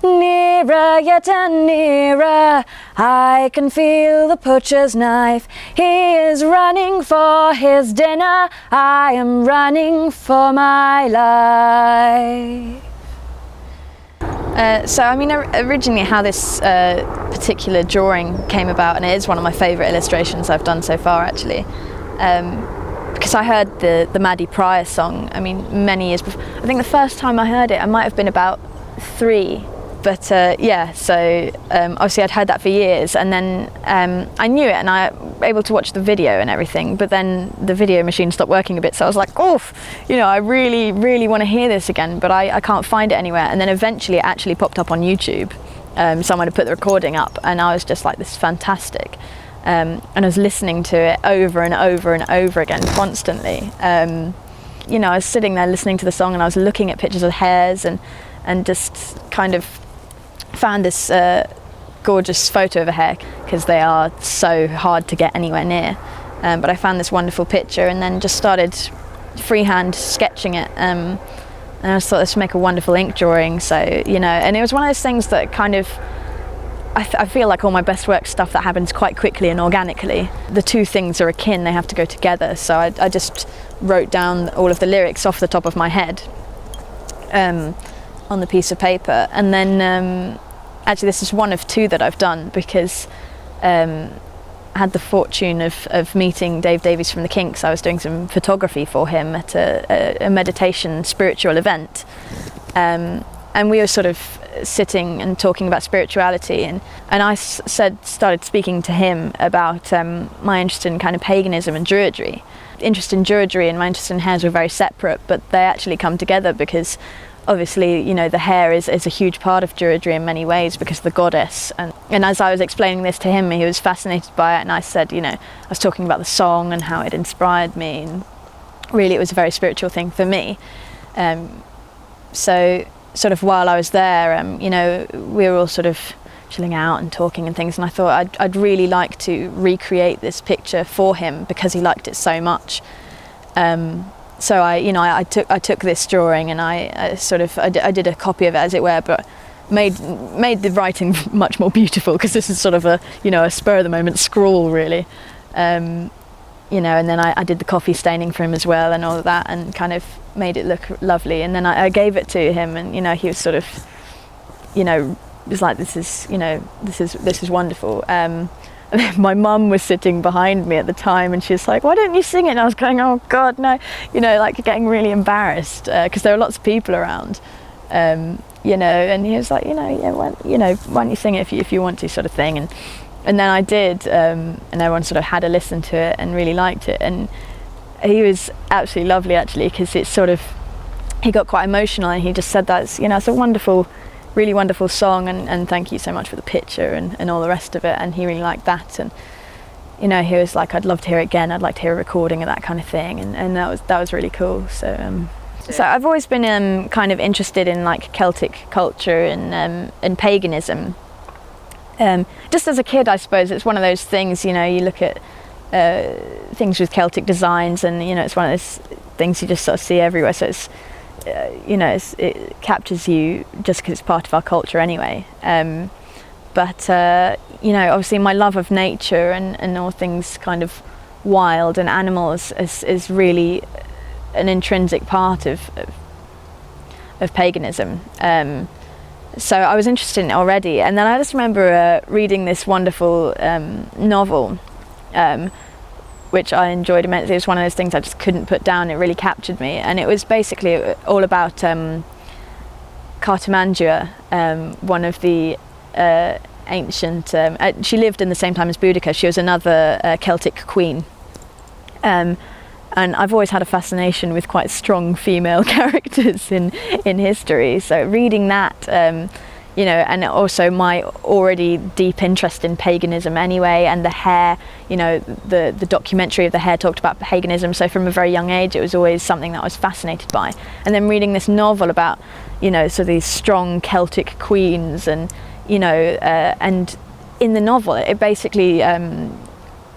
Nearer, yet and nearer, I can feel the butcher's knife. He is running for his dinner, I am running for my life. So I mean, originally how this particular drawing came about, and it is one of my favourite illustrations I've done so far actually, because I heard the Maddie Pryor song, I mean, many years before. I think the first time I heard it I might have been about 3, but yeah, so obviously I'd heard that for years, and then I knew it and I was able to watch the video and everything, but then the video machine stopped working a bit, so I was like, oh, you know, I really want to hear this again, but I can't find it anywhere. And then eventually it actually popped up on YouTube. Someone had put the recording up, and I was just like, this is fantastic. And I was listening to it over and over and over again constantly. You know, I was sitting there listening to the song, and I was looking at pictures of hares and just kind of found this gorgeous photo of a hare, because they are so hard to get anywhere near, but I found this wonderful picture and then just started freehand sketching it, and I just thought this would make a wonderful ink drawing. So, you know, and it was one of those things that kind of, I feel like all my best work stuff that happens quite quickly and organically, the two things are akin, they have to go together. So I just wrote down all of the lyrics off the top of my head on the piece of paper, and then actually this is one of 2 that I've done, because I had the fortune of meeting Dave Davies from the Kinks. I was doing some photography for him at a meditation spiritual event, and we were sort of sitting and talking about spirituality, and I started speaking to him about my interest in kind of paganism and Druidry. Interest in Druidry and my interest in hares were very separate, but they actually come together because obviously, you know, the hare is a huge part of Druidry in many ways because of the goddess. And as I was explaining this to him, he was fascinated by it, and I said, you know, I was talking about the song and how it inspired me, and really it was a very spiritual thing for me. So sort of while I was there, you know, we were all sort of chilling out and talking and things, and I thought I'd really like to recreate this picture for him because he liked it so much. So I took this drawing and I did a copy of it, as it were, but made the writing much more beautiful, because this is sort of a spur of the moment scrawl really. You know, and then I did the coffee staining for him as well and all of that, and kind of made it look lovely. And then I gave it to him, and you know, he was sort of, you know, was like, this is wonderful. And my mum was sitting behind me at the time, and she was like, why don't you sing it? And I was going, oh God, no, you know, like getting really embarrassed because there were lots of people around, you know. And he was like, you know, yeah, why don't you sing it if you want to, sort of thing. And then I did, and everyone sort of had a listen to it and really liked it. And he was absolutely lovely, actually, because it's sort of, he got quite emotional, and he just said that, you know, it's a wonderful, really wonderful song, and thank you so much for the picture and all the rest of it. And he really liked that, and you know, he was like, I'd love to hear it again, I'd like to hear a recording of that kind of thing, and that was really cool. So I've always been kind of interested in like Celtic culture and paganism. Just as a kid, I suppose. It's one of those things, you know, you look at things with Celtic designs, and you know, it's one of those things you just sort of see everywhere. So it's you know, it captures you just because it's part of our culture anyway. But you know, obviously my love of nature and all things kind of wild and animals is really an intrinsic part of paganism. So I was interested in it already, and then I just remember reading this wonderful novel, which I enjoyed immensely. It was one of those things I just couldn't put down. It really captured me, and it was basically all about Cartimandua, one of the ancient. She lived in the same time as Boudica. She was another Celtic queen. And I've always had a fascination with quite strong female characters in history. So reading that, you know, and also my already deep interest in paganism anyway, and the hare, you know, the documentary of the hare talked about paganism. So from a very young age, it was always something that I was fascinated by. And then reading this novel about, you know, so these strong Celtic queens, and you know, and in the novel, it basically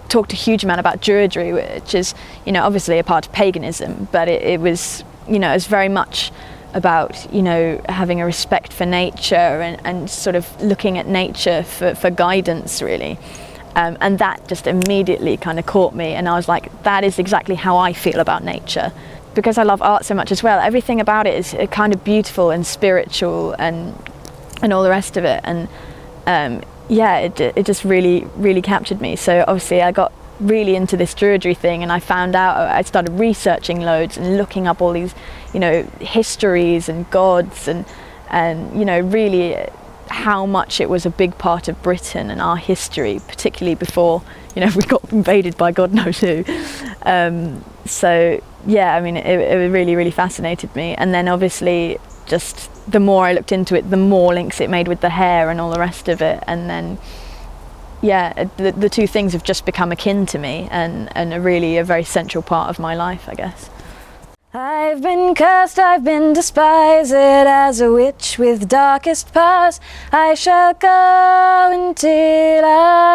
talked a huge amount about Druidry, which is, you know, obviously a part of paganism, but it was, you know, it was very much about, you know, having a respect for nature and sort of looking at nature for guidance, really. And that just immediately kind of caught me, and I was like, that is exactly how I feel about nature. Because I love art so much as well, everything about it is kind of beautiful and spiritual and all the rest of it. And yeah, it just really captured me. So obviously I got really into this Druidry thing, and I found out, I started researching loads and looking up all these, you know, histories and gods and you know, really how much it was a big part of Britain and our history, particularly before, you know, we got invaded by God knows who. So yeah, I mean, it really fascinated me. And then obviously just the more I looked into it, the more links it made with the hare and all the rest of it. And then yeah, the two things have just become akin to me and are really a very central part of my life, I guess. I've been cursed, I've been despised, as a witch with darkest past. I shall go until I